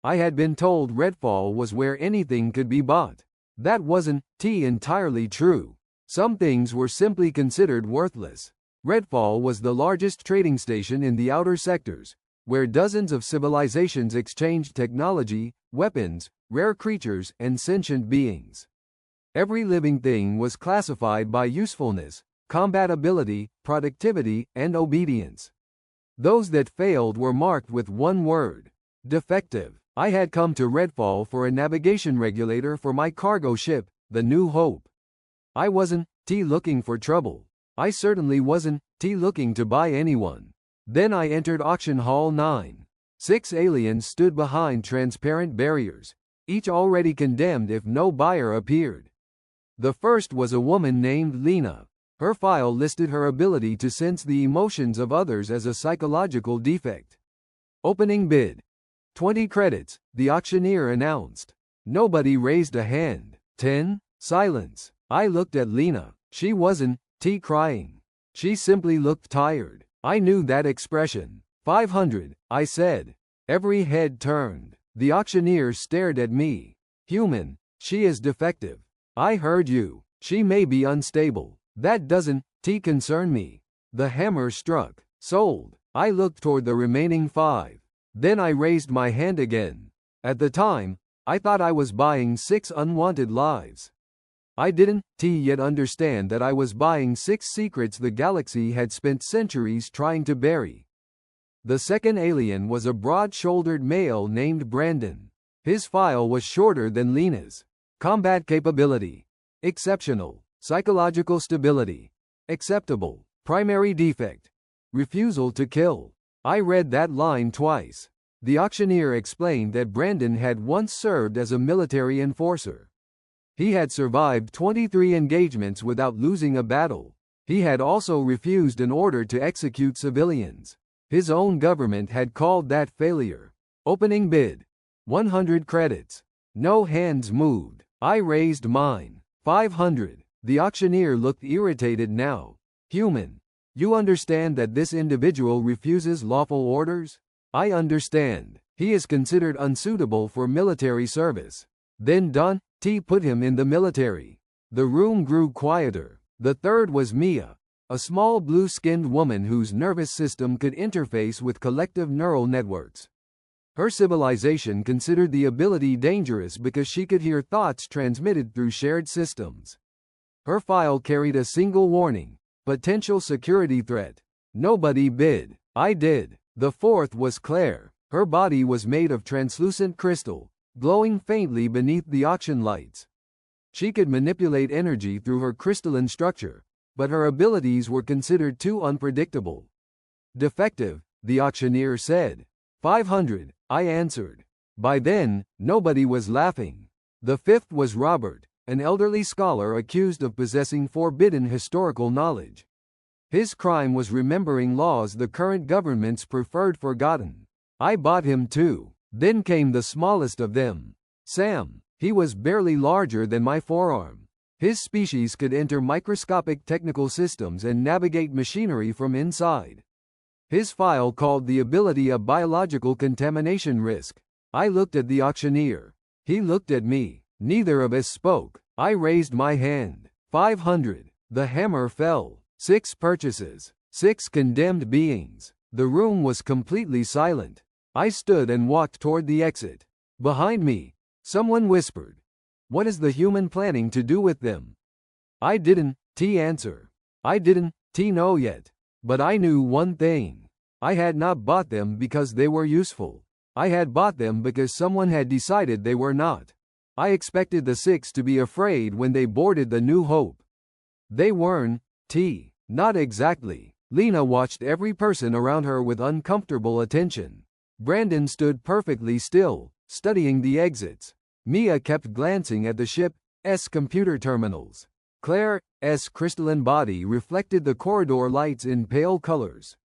I had been told Redfall was where anything could be bought. That wasn't entirely true. Some things were simply considered worthless. Redfall was the largest trading station in the outer sectors, where dozens of civilizations exchanged technology, weapons, rare creatures, and sentient beings. Every living thing was classified by usefulness, compatibility, productivity, and obedience. Those that failed were marked with one word: defective. I had come to Redfall for a navigation regulator for my cargo ship, the New Hope. I wasn't looking for trouble. I certainly wasn't looking to buy anyone. Then I entered Auction Hall 9. 6 aliens stood behind transparent barriers, each already condemned if no buyer appeared. The first was a woman named Lena. Her file listed her ability to sense the emotions of others as a psychological defect. Opening bid. 20 credits, the auctioneer announced. Nobody raised a hand. 10. Silence. I looked at Lena. She wasn't crying. She simply looked tired. I knew that expression. 500, I said. Every head turned. The auctioneer stared at me. Human, she is defective. I heard you. She may be unstable. That doesn't concern me. The hammer struck. Sold. I looked toward the remaining 5. Then I raised my hand again. At the time, I thought I was buying 6 unwanted lives. I didn't yet understand that I was buying 6 secrets the galaxy had spent centuries trying to bury. The second alien was a broad-shouldered male named Brandon. His file was shorter than Lena's. Combat capability: exceptional. Psychological stability: acceptable. Primary defect: refusal to kill. I read that line twice. The auctioneer explained that Brandon had once served as a military enforcer. He had survived 23 engagements without losing a battle. He had also refused an order to execute civilians. His own government had called that failure. Opening bid. 100 credits. No hands moved. I raised mine. 500. The auctioneer looked irritated now. Human, you understand that this individual refuses lawful orders? I understand. He is considered unsuitable for military service. Then Don put him in the military. The room grew quieter. The third was Mia, a small blue-skinned woman whose nervous system could interface with collective neural networks. Her civilization considered the ability dangerous because she could hear thoughts transmitted through shared systems. Her file carried a single warning: potential security threat. Nobody bid. I did. The fourth was Claire. Her body was made of translucent crystal, glowing faintly beneath the auction lights. She could manipulate energy through her crystalline structure, but her abilities were considered too unpredictable. Defective, the auctioneer said. 500, I answered. By then, nobody was laughing. The fifth was Robert, an elderly scholar accused of possessing forbidden historical knowledge. His crime was remembering laws the current governments preferred forgotten. I bought him too. Then came the smallest of them. Sam. He was barely larger than my forearm. His species could enter microscopic technical systems and navigate machinery from inside. His file called the ability a biological contamination risk. I looked at the auctioneer. He looked at me. Neither of us spoke. I raised my hand. 500. The hammer fell. 6 purchases. 6 condemned beings. The room was completely silent. I stood and walked toward the exit. Behind me, someone whispered, "What is the human planning to do with them?" I didn't answer. I didn't know yet. But I knew one thing. I had not bought them because they were useful. I had bought them because someone had decided they were not. I expected the 6 to be afraid when they boarded the New Hope. They weren't. Not exactly. Lena watched every person around her with uncomfortable attention. Brandon stood perfectly still, studying the exits. Mia kept glancing at the ship's computer terminals. Claire's crystalline body reflected the corridor lights in pale colors.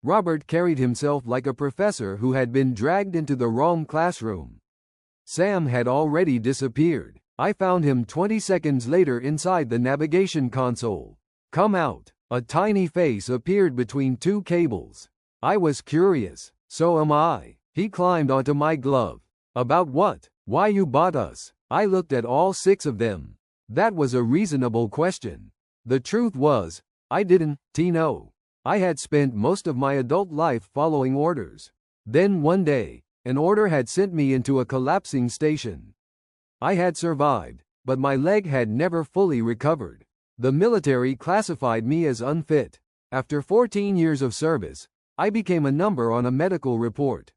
Robert carried himself like a professor who had been dragged into the wrong classroom. Sam had already disappeared. I found him 20 seconds later inside the navigation console. "Come out." A tiny face appeared between 2 cables. I was curious. "So am I." He climbed onto my glove. About what? Why you bought us? I looked at all 6 of them. That was a reasonable question. The truth was, I didn't know. I had spent most of my adult life following orders. Then one day, an order had sent me into a collapsing station. I had survived, but my leg had never fully recovered. The military classified me as unfit. After 14 years of service, I became a number on a medical report.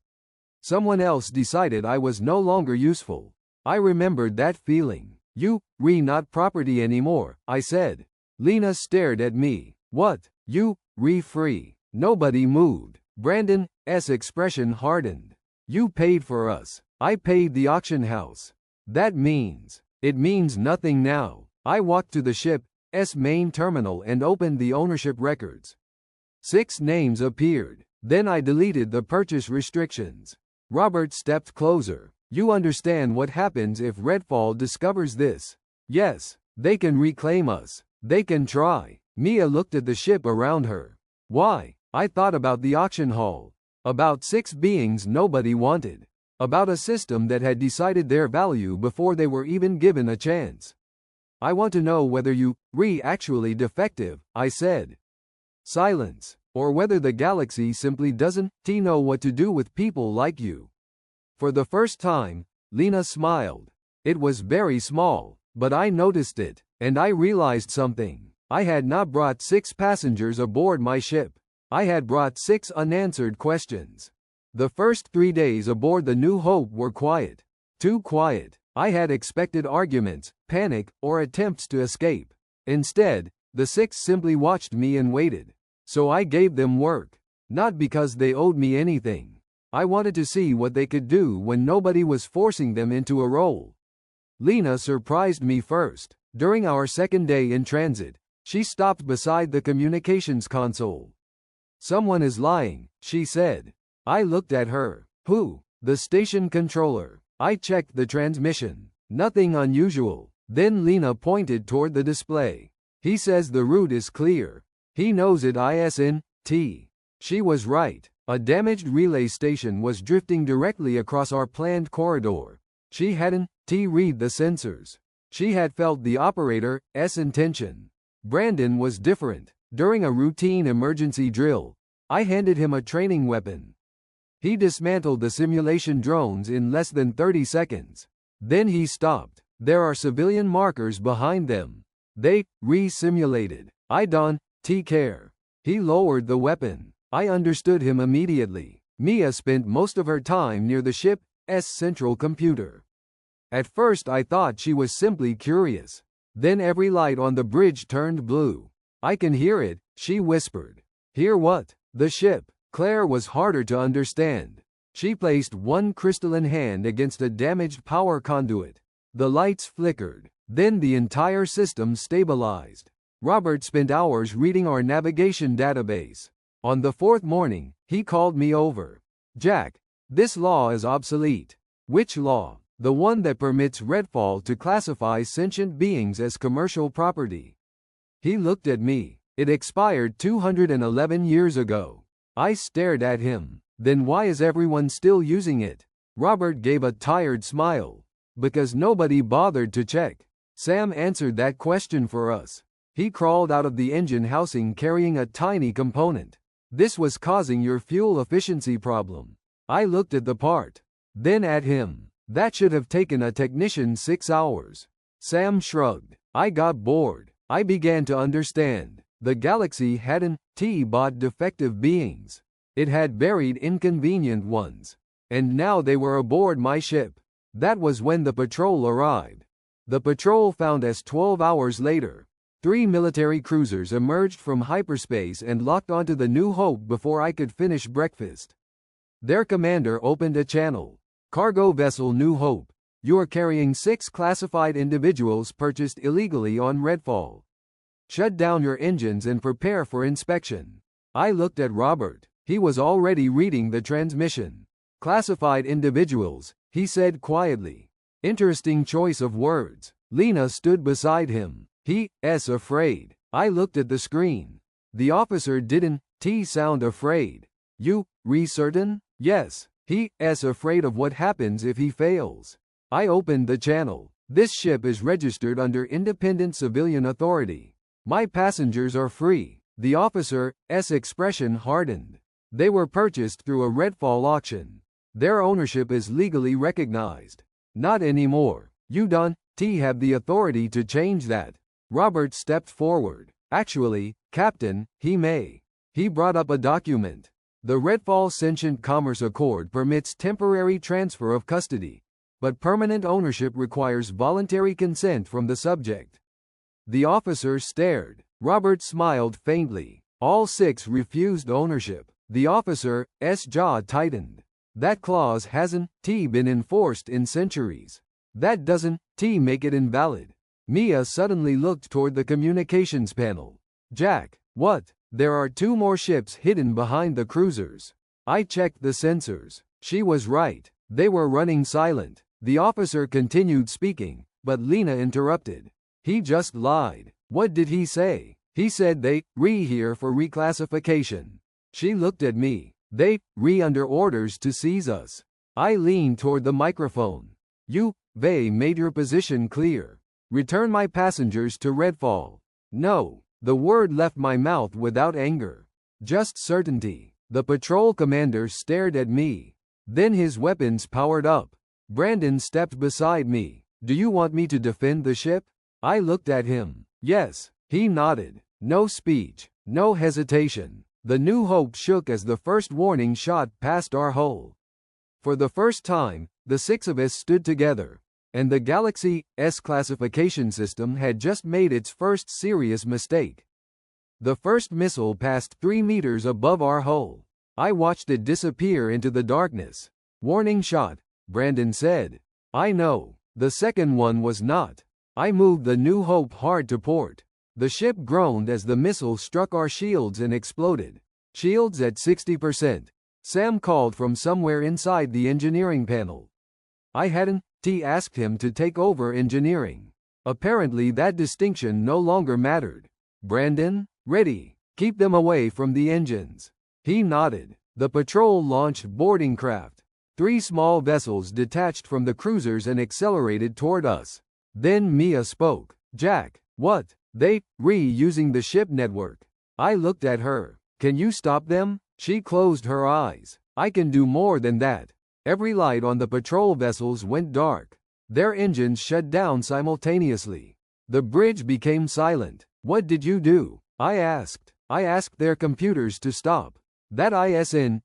Someone else decided I was no longer useful. I remembered that feeling. You, not property anymore, I said. Lena stared at me. What? You, free. Nobody moved. Brandon's expression hardened. You paid for us. I paid the auction house. That means. It means nothing now. I walked to the ship's main terminal and opened the ownership records. 6 names appeared. Then I deleted the purchase restrictions. Robert stepped closer. You understand what happens if Redfall discovers this? Yes, they can reclaim us. They can try. Mia looked at the ship around her. Why? I thought about the auction hall. About 6 beings nobody wanted. About a system that had decided their value before they were even given a chance. I want to know whether you, actually defective, I said. Silence. Or whether the galaxy simply doesn't know what to do with people like you. For the first time, Lena smiled. It was very small, but I noticed it, and I realized something. I had not brought 6 passengers aboard my ship. I had brought 6 unanswered questions. The first 3 days aboard the New Hope were quiet. Too quiet. I had expected arguments, panic, or attempts to escape. Instead, the 6 simply watched me and waited. So I gave them work. Not because they owed me anything. I wanted to see what they could do when nobody was forcing them into a role. Lena surprised me first. During our second day in transit, she stopped beside the communications console. Someone is lying, she said. I looked at her. Who? The station controller. I checked the transmission. Nothing unusual. Then Lena pointed toward the display. He says the route is clear. He knows it isn't. She was right. A damaged relay station was drifting directly across our planned corridor. She hadn't read the sensors. She had felt the operator's intention. Brandon was different. During a routine emergency drill, I handed him a training weapon. He dismantled the simulation drones in less than 30 seconds. Then he stopped. There are civilian markers behind them. They re-simulated. I don't care. He lowered the weapon. I understood him immediately. Mia spent most of her time near the ship's central computer. At first I thought she was simply curious. Then every light on the bridge turned blue. I can hear it, she whispered. Hear what? The ship. Claire was harder to understand. She placed one crystalline hand against a damaged power conduit. The lights flickered. Then the entire system stabilized. Robert spent hours reading our navigation database. On the 4th morning, he called me over. Jack, this law is obsolete. Which law? The one that permits Redfall to classify sentient beings as commercial property. He looked at me. It expired 211 years ago. I stared at him. Then why is everyone still using it? Robert gave a tired smile. Because nobody bothered to check. Sam answered that question for us. He crawled out of the engine housing carrying a tiny component. This was causing your fuel efficiency problem. I looked at the part. Then at him. That should have taken a technician 6 hours. Sam shrugged. I got bored. I began to understand. The galaxy hadn't bought defective beings. It had buried inconvenient ones. And now they were aboard my ship. That was when the patrol arrived. The patrol found us 12 hours later. 3 military cruisers emerged from hyperspace and locked onto the New Hope before I could finish breakfast. Their commander opened a channel. Cargo vessel New Hope. You are carrying 6 classified individuals purchased illegally on Redfall. Shut down your engines and prepare for inspection. I looked at Robert. He was already reading the transmission. Classified individuals, he said quietly. Interesting choice of words. Lena stood beside him. He's afraid. I looked at the screen. The officer didn't sound afraid. You certain? Yes, He's afraid of what happens if he fails. I opened the channel. This ship is registered under independent civilian authority. My passengers are free. The officer's expression hardened. They were purchased through a Redfall auction. Their ownership is legally recognized. Not anymore. You don't have the authority to change that. Robert stepped forward. Actually, Captain, he may. He brought up a document. The Redfall Sentient Commerce Accord permits temporary transfer of custody, but permanent ownership requires voluntary consent from the subject. The officer stared. Robert smiled faintly. All 6 refused ownership. The officer's jaw tightened. That clause hasn't been enforced in centuries. That doesn't make it invalid. Mia suddenly looked toward the communications panel. Jack, what? There are 2 more ships hidden behind the cruisers. I checked the sensors. She was right. They were running silent. The officer continued speaking, but Lena interrupted. He just lied. What did he say? He said they here for reclassification. She looked at me. They under orders to seize us. I leaned toward the microphone. They made your position clear. Return my passengers to Redfall. No. The word left my mouth without anger. Just certainty. The patrol commander stared at me. Then his weapons powered up. Brandon stepped beside me. Do you want me to defend the ship? I looked at him. Yes. He nodded. No speech. No hesitation. The New Hope shook as the first warning shot passed our hull. For the first time, the 6 of us stood together. And the Galaxy's classification system had just made its first serious mistake. The first missile passed 3 meters above our hull. I watched it disappear into the darkness. Warning shot, Brandon said. I know. The second one was not. I moved the New Hope hard to port. The ship groaned as the missile struck our shields and exploded. Shields at 60%. Sam called from somewhere inside the engineering panel. I hadn't asked him to take over engineering. Apparently that distinction no longer mattered. Brandon, ready. Keep them away from the engines. He nodded. The patrol launched boarding craft. 3 small vessels detached from the cruisers and accelerated toward us. Then Mia spoke. Jack, what? They using the ship network. I looked at her. Can you stop them? She closed her eyes. I can do more than that. Every light on the patrol vessels went dark. Their engines shut down simultaneously. The bridge became silent. What did you do? I asked. I asked their computers to stop. That isn't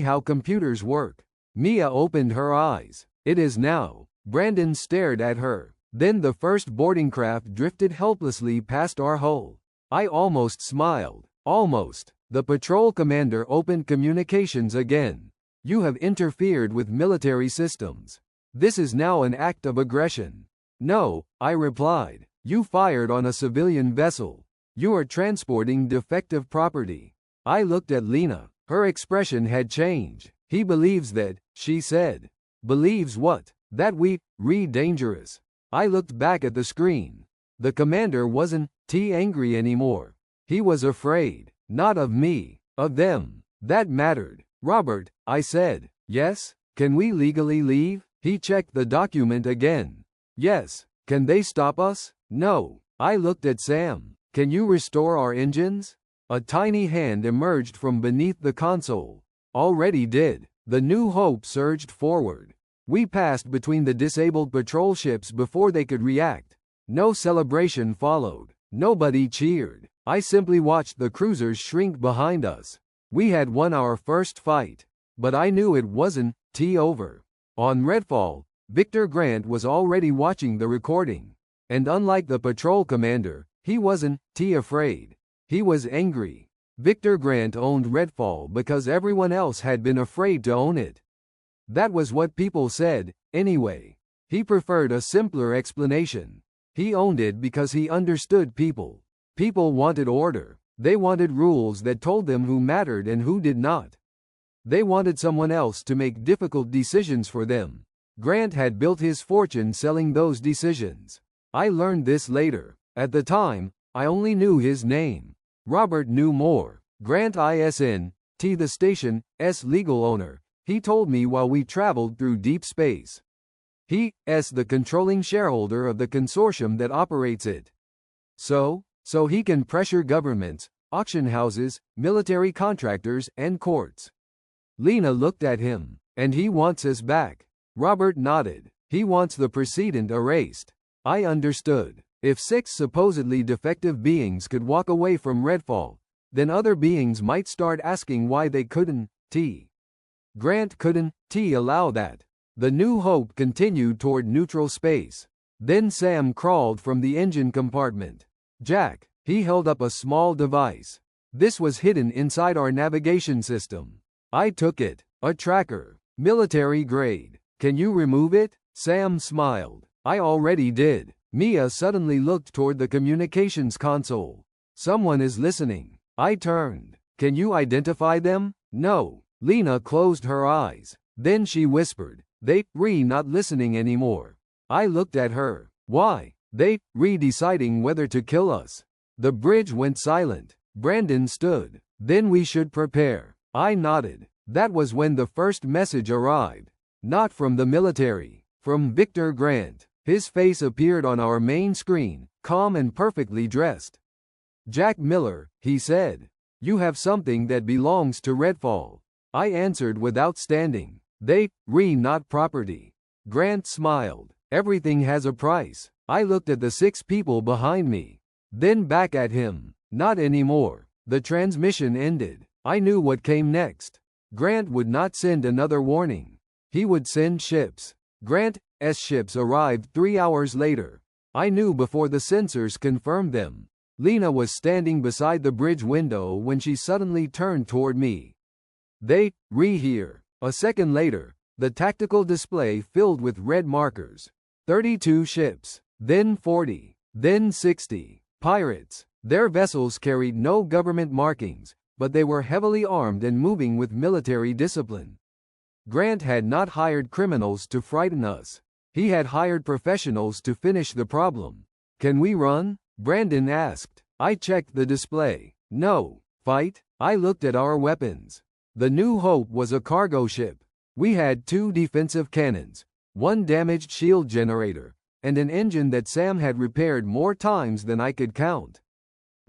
how computers work. Mia opened her eyes. It is now. Brandon stared at her. Then the first boarding craft drifted helplessly past our hull. I almost smiled. Almost. The patrol commander opened communications again. You have interfered with military systems. This is now an act of aggression. No, I replied. You fired on a civilian vessel. You are transporting defective property. I looked at Lena. Her expression had changed. He believes that, she said. Believes what? That we dangerous. I looked back at the screen. The commander wasn't angry anymore. He was afraid. Not of me. Of them. That mattered. Robert, I said. Yes? Can we legally leave? He checked the document again. Yes. Can they stop us? No. I looked at Sam. Can you restore our engines? A tiny hand emerged from beneath the console. Already did. The New Hope surged forward. We passed between the disabled patrol ships before they could react. No celebration followed. Nobody cheered. I simply watched the cruisers shrink behind us. We had won our first fight. But I knew it wasn't over. On Redfall, Victor Grant was already watching the recording. And unlike the patrol commander, he wasn't afraid. He was angry. Victor Grant owned Redfall because everyone else had been afraid to own it. That was what people said, anyway. He preferred a simpler explanation. He owned it because he understood people. People wanted order. They wanted rules that told them who mattered and who did not. They wanted someone else to make difficult decisions for them. Grant had built his fortune selling those decisions. I learned this later. At the time, I only knew his name. Robert knew more. Grant the station's legal owner. He told me while we traveled through deep space. He is the controlling shareholder of the consortium that operates it. So he can pressure governments, auction houses, military contractors, and courts. Lena looked at him. And he wants us back. Robert nodded. He wants the precedent erased. I understood. If 6 supposedly defective beings could walk away from Redfall, then other beings might start asking why they couldn't, Grant couldn't, allow that. The New Hope continued toward neutral space. Then Sam crawled from the engine compartment. Jack, he held up a small device. This was hidden inside our navigation system. I took it. A tracker. Military grade. Can you remove it? Sam smiled. I already did. Mia suddenly looked toward the communications console. Someone is listening. I turned. Can you identify them? No. Lena closed her eyes. Then she whispered, They not listening anymore. I looked at her. Why? They deciding whether to kill us. The bridge went silent. Brandon stood. Then we should prepare. I nodded. That was when the first message arrived. Not from the military. From Victor Grant. His face appeared on our main screen, calm and perfectly dressed. Jack Miller, he said. You have something that belongs to Redfall. I answered without standing. They not property. Grant smiled. Everything has a price. I looked at the 6 people behind me. Then back at him. Not anymore. The transmission ended. I knew what came next. Grant would not send another warning. He would send ships. Grant's ships arrived 3 hours later. I knew before the sensors confirmed them. Lena was standing beside the bridge window when she suddenly turned toward me. They here. A second later, the tactical display filled with red markers. 32 ships. Then 40. Then 60. Pirates. Their vessels carried no government markings, but they were heavily armed and moving with military discipline. Grant had not hired criminals to frighten us. He had hired professionals to finish the problem. Can we run? Brandon asked. I checked the display. No. Fight? I looked at our weapons. The New Hope was a cargo ship. We had 2 defensive cannons, 1 damaged shield generator, and an engine that Sam had repaired more times than I could count.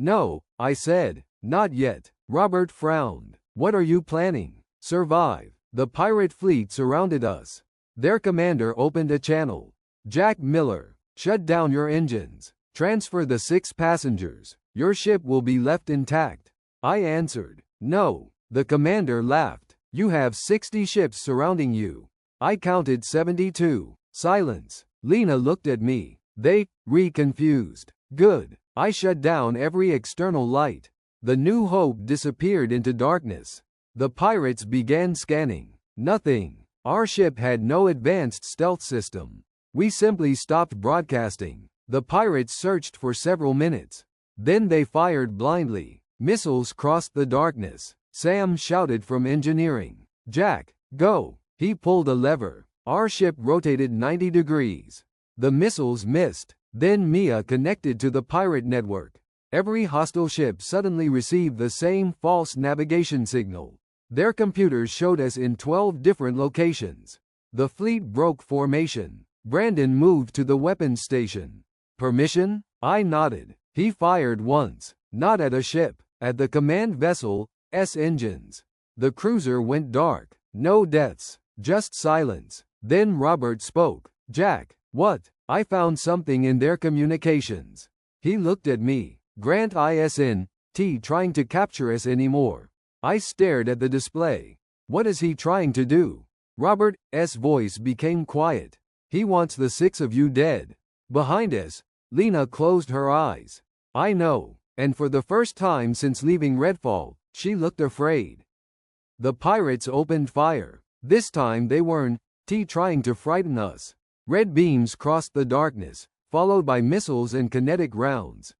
No, I said. Not yet. Robert frowned. What are you planning? Survive. The pirate fleet surrounded us. Their commander opened a channel. Jack Miller, shut down your engines. Transfer the 6 passengers. Your ship will be left intact. I answered. No. The commander laughed. You have 60 ships surrounding you. I counted 72. Silence. Lena looked at me. They confused. Good. I shut down every external light. The New Hope disappeared into darkness. The pirates began scanning. Nothing. Our ship had no advanced stealth system. We simply stopped broadcasting. The pirates searched for several minutes. Then they fired blindly. Missiles crossed the darkness. Sam shouted from engineering. Jack, go. He pulled a lever. Our ship rotated 90 degrees. The missiles missed. Then Mia connected to the pirate network. Every hostile ship suddenly received the same false navigation signal. Their computers showed us in 12 different locations. The fleet broke formation. Brandon moved to the weapons station. Permission? I nodded. He fired once. Not at a ship. At the command vessel's engines. The cruiser went dark. No deaths. Just silence. Then Robert spoke. Jack, what? I found something in their communications. He looked at me. Grant isn't trying to capture us anymore. I stared at the display. What is he trying to do? Robert's voice became quiet. He wants the 6 of you dead. Behind us, Lena closed her eyes. I know. And for the first time since leaving Redfall, she looked afraid. The pirates opened fire. This time they weren't trying to frighten us. Red beams crossed the darkness, followed by missiles and kinetic rounds.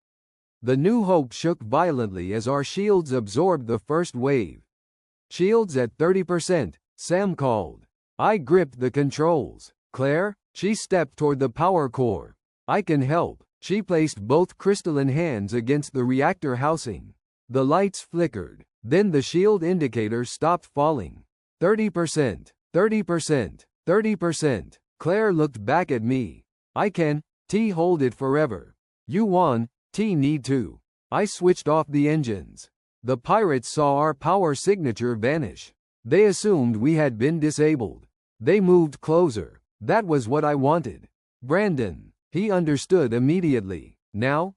The New Hope shook violently as our shields absorbed the first wave. Shields at 30%, Sam called. I gripped the controls. Claire? She stepped toward the power core. I can help. She placed both crystalline hands against the reactor housing. The lights flickered. Then the shield indicator stopped falling. 30%, 30%, 30%. Claire looked back at me. I can, T hold it forever. You won, T need to. I switched off the engines. The pirates saw our power signature vanish. They assumed we had been disabled. They moved closer. That was what I wanted. Brandon. He understood immediately. Now.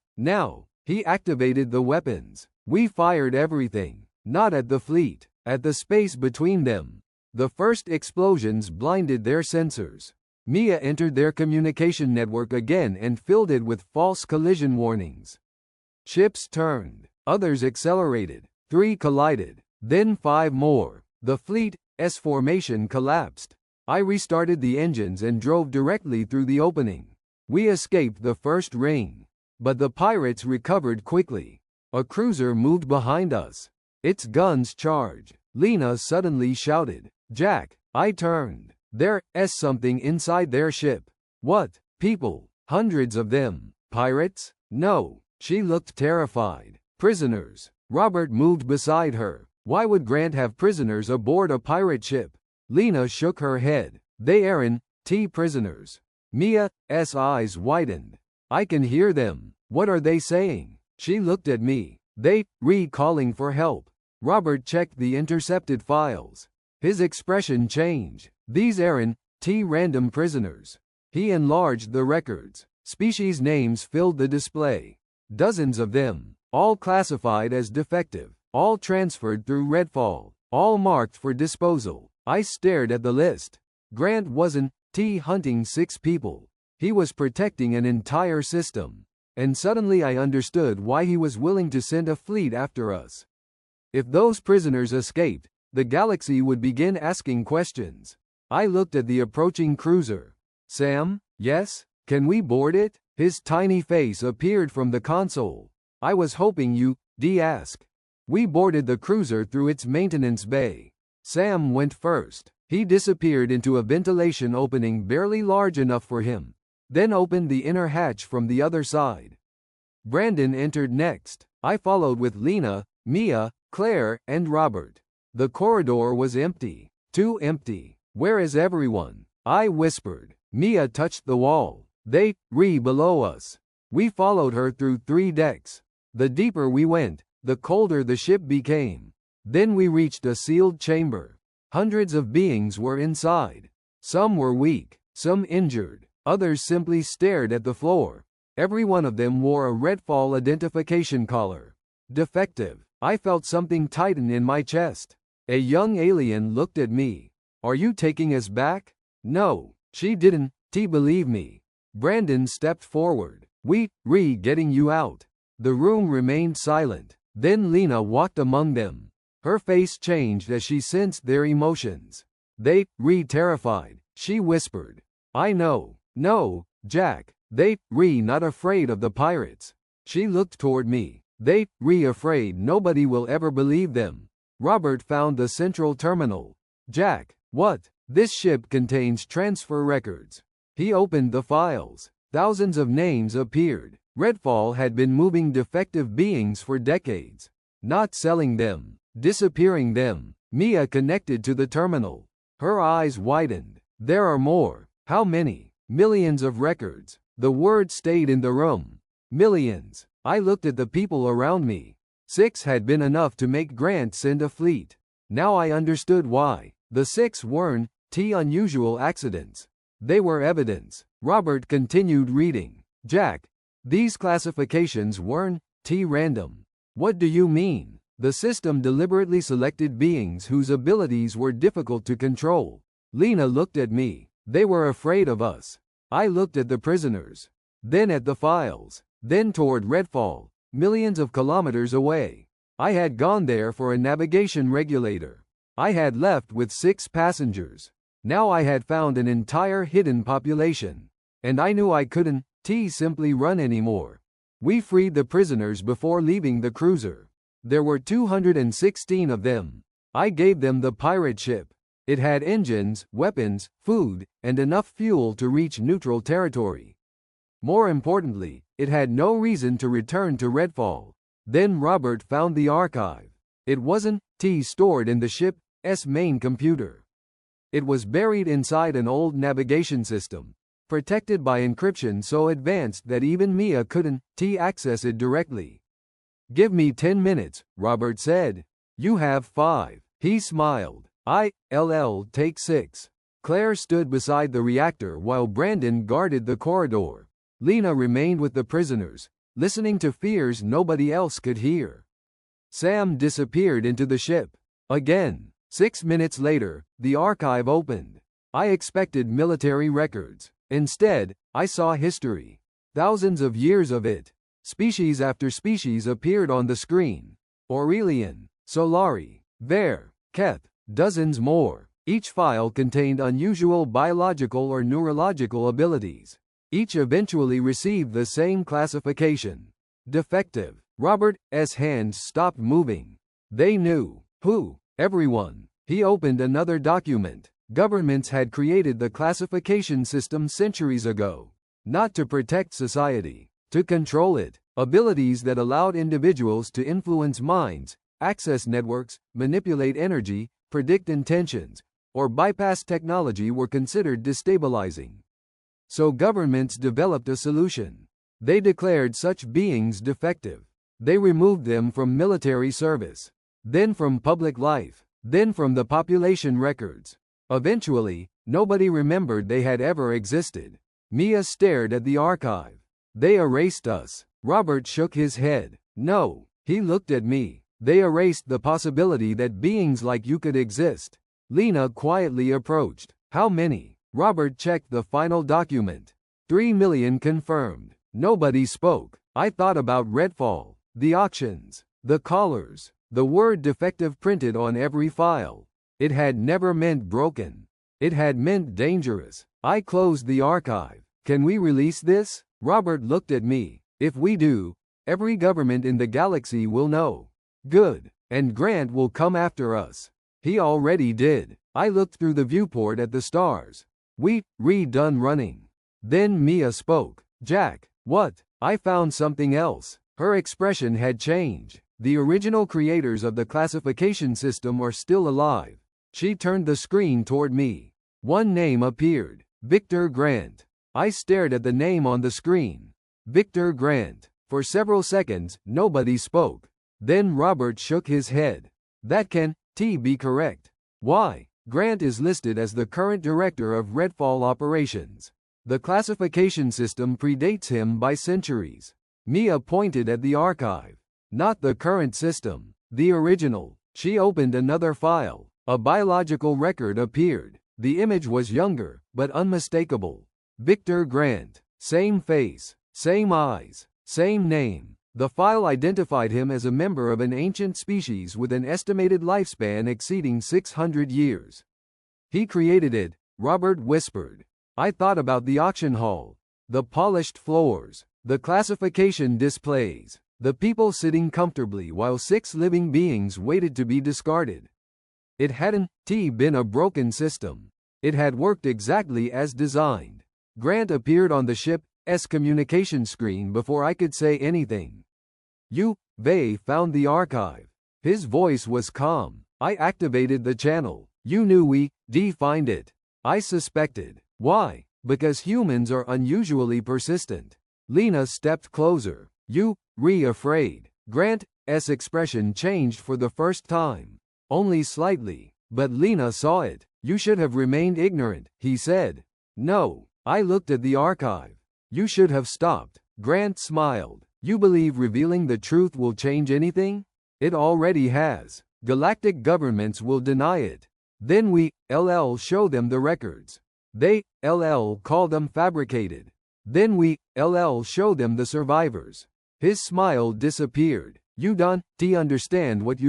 He activated the weapons. We fired everything. Not at the fleet. At the space between them. The first explosions blinded their sensors. Mia entered their communication network again and filled it with false collision warnings. Ships turned. Others accelerated. 3 collided. Then 5 more. The fleet's formation collapsed. I restarted the engines and drove directly through the opening. We escaped the first ring. But the pirates recovered quickly. A cruiser moved behind us. Its guns charged. Lena suddenly shouted, "Jack!" I turned. There's something inside their ship. What? People. Hundreds of them. Pirates? No. She looked terrified. Prisoners. Robert moved beside her. Why would Grant have prisoners aboard a pirate ship? Lena shook her head. They aren't prisoners. Mia's eyes widened. I can hear them. What are they saying? She looked at me. They calling for help. Robert checked the intercepted files. His expression changed. These aren't random prisoners. He enlarged the records. Species names filled the display. Dozens of them, all classified as defective, all transferred through Redfall, all marked for disposal. I stared at the list. Grant wasn't hunting 6 people. He was protecting an entire system. And suddenly I understood why he was willing to send a fleet after us. If those prisoners escaped, the galaxy would begin asking questions. I looked at the approaching cruiser. Sam? Yes? Can we board it? His tiny face appeared from the console. I was hoping you'd ask. We boarded the cruiser through its maintenance bay. Sam went first. He disappeared into a ventilation opening barely large enough for him, then opened the inner hatch from the other side. Brandon entered next. I followed with Lena, Mia, Claire, and Robert. The corridor was empty. Too empty. Where is everyone? I whispered. Mia touched the wall. They below us. We followed her through 3 decks. The deeper we went, the colder the ship became. Then we reached a sealed chamber. Hundreds of beings were inside. Some were weak, some injured, others simply stared at the floor. Every one of them wore a Redfall identification collar. Defective. I felt something tighten in my chest. A young alien looked at me. Are you taking us back? No, she didn't believe me. Brandon stepped forward. We getting you out. The room remained silent. Then Lena walked among them. Her face changed as she sensed their emotions. They terrified, she whispered. I know. No, Jack. They not afraid of the pirates. She looked toward me. They afraid nobody will ever believe them. Robert found the central terminal. Jack, what? This ship contains transfer records. He opened the files. Thousands of names appeared. Redfall had been moving defective beings for decades. Not selling them. Disappearing them. Mia connected to the terminal. Her eyes widened. There are more. How many? Millions of records. The word stayed in the room. Millions. I looked at the people around me. 6 had been enough to make Grant send a fleet. Now I understood why. The 6 weren't unusual accidents. They were evidence. Robert continued reading. Jack, these classifications weren't random. What do you mean? The system deliberately selected beings whose abilities were difficult to control. Lena looked at me. They were afraid of us. I looked at the prisoners. Then at the files. Then toward Redfall, millions of kilometers away. I had gone there for a navigation regulator. I had left with 6 passengers. Now I had found an entire hidden population. And I knew I couldn't simply run anymore. We freed the prisoners before leaving the cruiser. There were 216 of them. I gave them the pirate ship. It had engines, weapons, food, and enough fuel to reach neutral territory. More importantly, it had no reason to return to Redfall. Then Robert found the archive. It wasn't stored in the ship Robert's main computer. It was buried inside an old navigation system, protected by encryption so advanced that even Mia couldn't access it directly. "Give me 10 minutes," Robert said. "You have 5. He smiled. I'll take 6. Claire stood beside the reactor while Brandon guarded the corridor. Lena remained with the prisoners, listening to fears nobody else could hear. Sam disappeared into the ship. Again. 6 minutes later, the archive opened. I expected military records. Instead, I saw history. Thousands of years of it. Species after species appeared on the screen. Aurelian, Solari, Ver, Keth, dozens more. Each file contained unusual biological or neurological abilities. Each eventually received the same classification. Defective. Robert's hands stopped moving. They knew. Who? Everyone. He opened another document. Governments had created the classification system centuries ago. Not to protect society, to control it. Abilities that allowed individuals to influence minds, access networks, manipulate energy, predict intentions, or bypass technology were considered destabilizing. So governments developed a solution. They declared such beings defective. They removed them from military service, then from public life, then from the population records. Eventually, nobody remembered they had ever existed. Mia stared at the archive. They erased us. Robert shook his head. No. He looked at me. They erased the possibility that beings like you could exist. Lena quietly approached. How many? Robert checked the final document. 3 million confirmed. Nobody spoke. I thought about Redfall, the auctions, the callers, the word defective printed on every file. It had never meant broken. It had meant dangerous. I closed the archive. Can we release this? Robert looked at me. If we do, every government in the galaxy will know. Good. And Grant will come after us. He already did. I looked through the viewport at the stars. We'd done running. Then Mia spoke. Jack, what? I found something else. Her expression had changed. The original creators of the classification system are still alive. She turned the screen toward me. One name appeared. Victor Grant. I stared at the name on the screen. Victor Grant. For several seconds, nobody spoke. Then Robert shook his head. That can't be correct. Why? Grant is listed as the current director of Redfall operations. The classification system predates him by centuries. Mia pointed at the archive. Not the current system. The original. She opened another file. A biological record appeared. The image was younger, but unmistakable. Victor Grant. Same face. Same eyes. Same name. The file identified him as a member of an ancient species with an estimated lifespan exceeding 600 years. He created it, Robert whispered. I thought about the auction hall. The polished floors. The classification displays. The people sitting comfortably while 6 living beings waited to be discarded. It hadn't been a broken system. It had worked exactly as designed. Grant appeared on the ship's communication screen before I could say anything. They found the archive. His voice was calm. I activated the channel. You knew we'd find it. I suspected. Why? Because humans are unusually persistent. Lena stepped closer. Afraid. Grant's expression changed for the first time. Only slightly. But Lena saw it. You should have remained ignorant, he said. No. I looked at the archive. You should have stopped. Grant smiled. You believe revealing the truth will change anything? It already has. Galactic governments will deny it. Then we'll show them the records. They'll call them fabricated. Then we'll show them the survivors. His smile disappeared. You don't understand what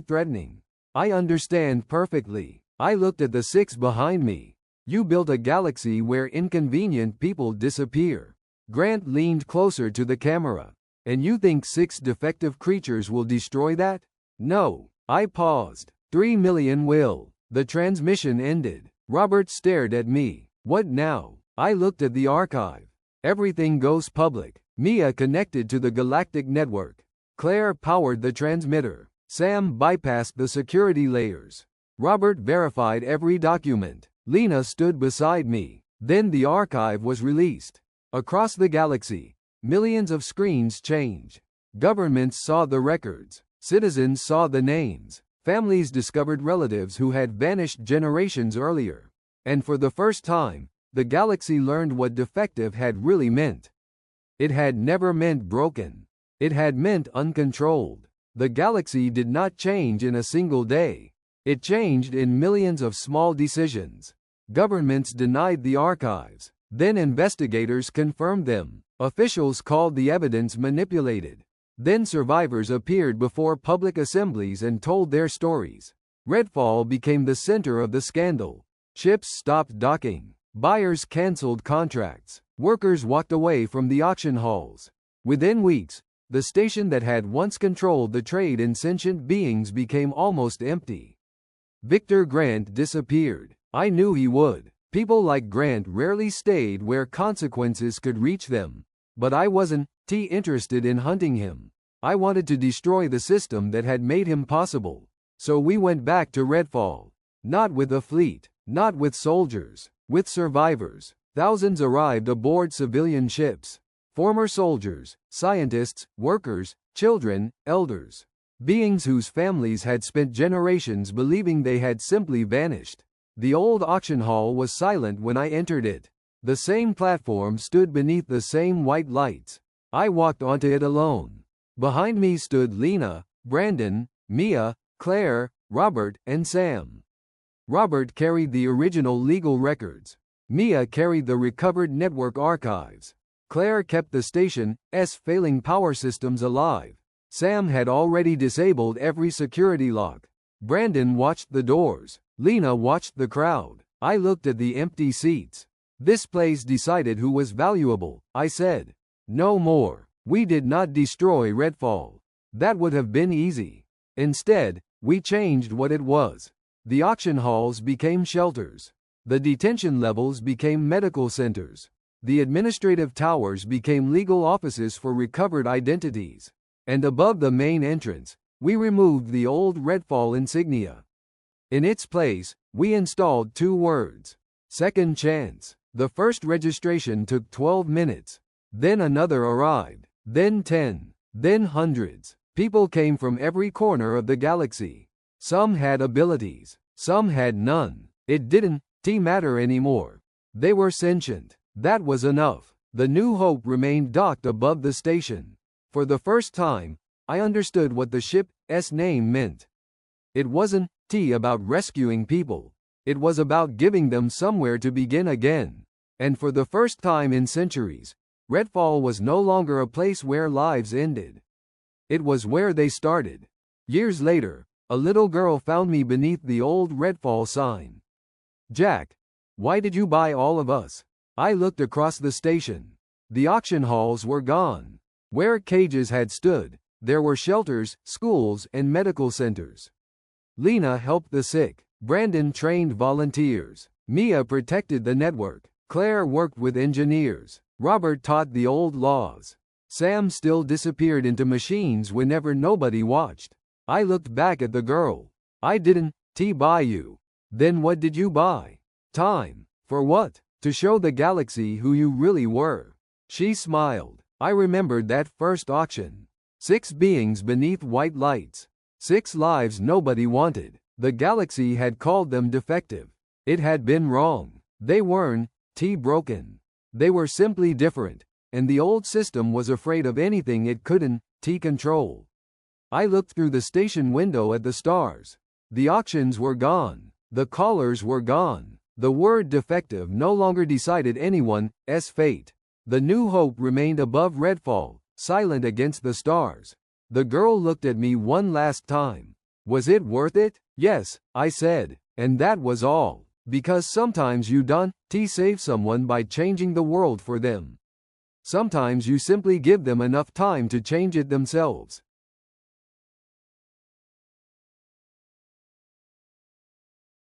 threatening. I understand perfectly. I looked at the 6 behind me. You built a galaxy where inconvenient people disappear. Grant leaned closer to the camera. And you think 6 defective creatures will destroy that? No. I paused. 3 million will. The transmission ended. Robert stared at me. What now? I looked at the archive. Everything goes public. Mia connected to the Galactic network. Claire powered the transmitter. Sam bypassed the security layers. Robert verified every document. Lena stood beside me. Then the archive was released. Across the galaxy, millions of screens changed. Governments saw the records. Citizens saw the names. Families discovered relatives who had vanished generations earlier. And for the first time, the galaxy learned what defective had really meant. It had never meant broken. It had meant uncontrolled. The galaxy did not change in a single day. It changed in millions of small decisions. Governments denied the archives. Then investigators confirmed them. Officials called the evidence manipulated. Then survivors appeared before public assemblies and told their stories. Redfall became the center of the scandal. Ships stopped docking. Buyers canceled contracts. Workers walked away from the auction halls. Within weeks, the station that had once controlled the trade in sentient beings became almost empty. Victor Grant disappeared. I knew he would. People like Grant rarely stayed where consequences could reach them. But I wasn't interested in hunting him. I wanted to destroy the system that had made him possible. So we went back to Redfall. Not with a fleet. Not with soldiers. With survivors. Thousands arrived aboard civilian ships. Former soldiers, scientists, workers, children, elders. Beings whose families had spent generations believing they had simply vanished. The old auction hall was silent when I entered it. The same platform stood beneath the same white lights. I walked onto it alone. Behind me stood Lena, Brandon, Mia, Claire, Robert, and Sam. Robert carried the original legal records. Mia carried the recovered network archives. Claire kept the station's failing power systems alive. Sam had already disabled every security lock. Brandon watched the doors. Lena watched the crowd. I looked at the empty seats. This place decided who was valuable, I said. No more. We did not destroy Redfall. That would have been easy. Instead, we changed what it was. The auction halls became shelters. The detention levels became medical centers. The administrative towers became legal offices for recovered identities. And above the main entrance, we removed the old Redfall insignia. In its place, we installed 2 words. Second chance. The first registration took 12 minutes. Then another arrived. Then 10. Then hundreds. People came from every corner of the galaxy. Some had abilities. Some had none. It didn't matter anymore. They were sentient. That was enough. The New Hope remained docked above the station. For the first time, I understood what the ship's name meant. It wasn't about rescuing people. It was about giving them somewhere to begin again. And for the first time in centuries, Redfall was no longer a place where lives ended. It was where they started. Years later, a little girl found me beneath the old Redfall sign. Jack, why did you buy all of us? I looked across the station. The auction halls were gone. Where cages had stood, there were shelters, schools, and medical centers. Lena helped the sick. Brandon trained volunteers. Mia protected the network. Claire worked with engineers. Robert taught the old laws. Sam still disappeared into machines whenever nobody watched. I looked back at the girl. I didn't buy you. Then what did you buy? Time. For what? To show the galaxy who you really were. She smiled. I remembered that first auction. 6 beings beneath white lights. 6 lives nobody wanted. The galaxy had called them defective. It had been wrong. They weren't broken. They were simply different, and the old system was afraid of anything it couldn't control. I looked through the station window at the stars. The auctions were gone. The callers were gone. The word defective no longer decided anyone's fate. The New Hope remained above Redfall, silent against the stars. The girl looked at me one last time. Was it worth it? Yes, I said. And that was all. Because sometimes you don't save someone by changing the world for them. Sometimes you simply give them enough time to change it themselves.